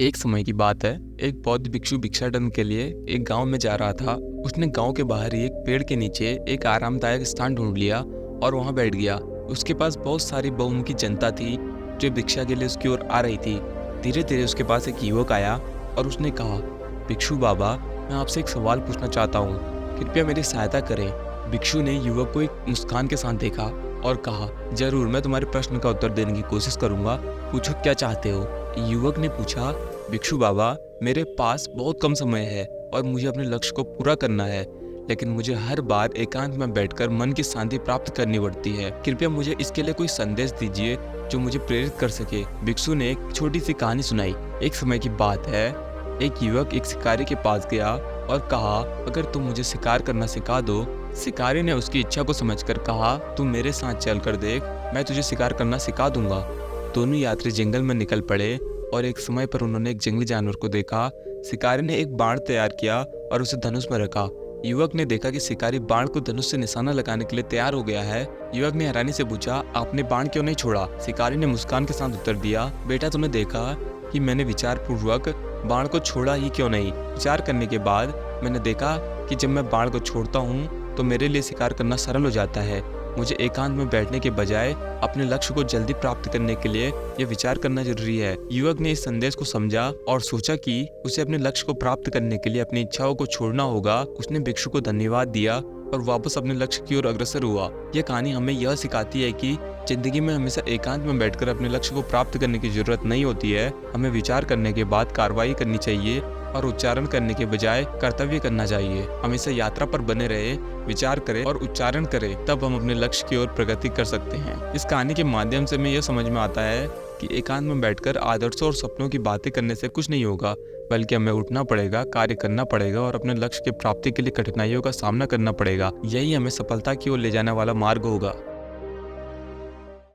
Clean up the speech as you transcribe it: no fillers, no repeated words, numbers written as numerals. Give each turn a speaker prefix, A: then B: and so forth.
A: एक समय की बात है। एक बौद्ध भिक्षु भिक्षाटन के लिए एक गांव में जा रहा था। उसने गांव के बाहर ही एक पेड़ के नीचे एक आरामदायक स्थान ढूंढ लिया और वहां बैठ गया। उसके पास बहुत सारी बहुमुखी जनता थी जो भिक्षा के लिए उसकी ओर आ रही थी। धीरे धीरे उसके पास एक युवक आया और उसने कहा, भिक्षु बाबा, मैं आपसे एक सवाल पूछना चाहता हूँ, कृपया मेरी सहायता करें। भिक्षु ने युवक को एक मुस्कान के साथ देखा और कहा, जरूर, मैं तुम्हारे प्रश्न का उत्तर देने की कोशिश करूंगा। पूछो, क्या चाहते हो? युवक ने पूछा, भिक्षु बाबा, मेरे पास बहुत कम समय है और मुझे अपने लक्ष्य को पूरा करना है, लेकिन मुझे हर बार एकांत में बैठकर मन की शांति प्राप्त करनी पड़ती है। कृपया मुझे इसके लिए कोई संदेश दीजिए जो मुझे प्रेरित कर सके। भिक्षु ने एक छोटी सी कहानी सुनाई। एक समय की बात है, एक युवक एक शिकारी के पास गया और कहा, अगर तुम मुझे शिकार करना सिखा दो। शिकारी ने उसकी इच्छा को समझकर कहा, तुम मेरे साथ चल कर देख, मैं तुझे शिकार करना सिखा दूंगा। दोनों यात्री जंगल में निकल पड़े और एक समय पर उन्होंने एक जंगली जानवर को देखा। शिकारी ने एक बाण तैयार किया और उसे धनुष में रखा। युवक ने देखा कि शिकारी बाण को धनुष से निशाना लगाने के लिए तैयार हो गया है। युवक ने हैरानी से पूछा, आपने बाण क्यों नहीं छोड़ा? शिकारी ने मुस्कान के साथ उत्तर दिया, बेटा, तुमने देखा कि मैंने विचार पूर्वक बाण को छोड़ा ही क्यों नहीं। विचार करने के बाद मैंने देखा कि जब मैं बाण को छोड़ता हूँ तो मेरे लिए शिकार करना सरल हो जाता है। मुझे एकांत में बैठने के बजाय अपने लक्ष्य को जल्दी प्राप्त करने के लिए यह विचार करना जरूरी है। युवक ने इस संदेश को समझा और सोचा कि उसे अपने लक्ष्य को प्राप्त करने के लिए अपनी इच्छाओं को छोड़ना होगा। उसने भिक्षु को धन्यवाद दिया और वापस अपने लक्ष्य की ओर अग्रसर हुआ। यह कहानी हमें यह सिखाती है कि जिंदगी में हमेशा एकांत में बैठकर अपने लक्ष्य को प्राप्त करने की जरूरत नहीं होती है। हमें विचार करने के बाद कार्रवाई करनी चाहिए और उच्चारण करने के बजाय कर्तव्य करना चाहिए। हमेशा यात्रा पर बने रहे, विचार करें और उच्चारण करें, तब हम अपने लक्ष्य की ओर प्रगति कर सकते हैं। इस कहानी के माध्यम से हमें यह समझ में आता है कि एकांत में बैठकर आदर्शों और सपनों की बातें करने से कुछ नहीं होगा, बल्कि हमें उठना पड़ेगा, कार्य करना पड़ेगा और अपने लक्ष्य की प्राप्ति के लिए कठिनाइयों का सामना करना पड़ेगा। यही हमें सफलता की ओर ले जाने वाला मार्ग होगा।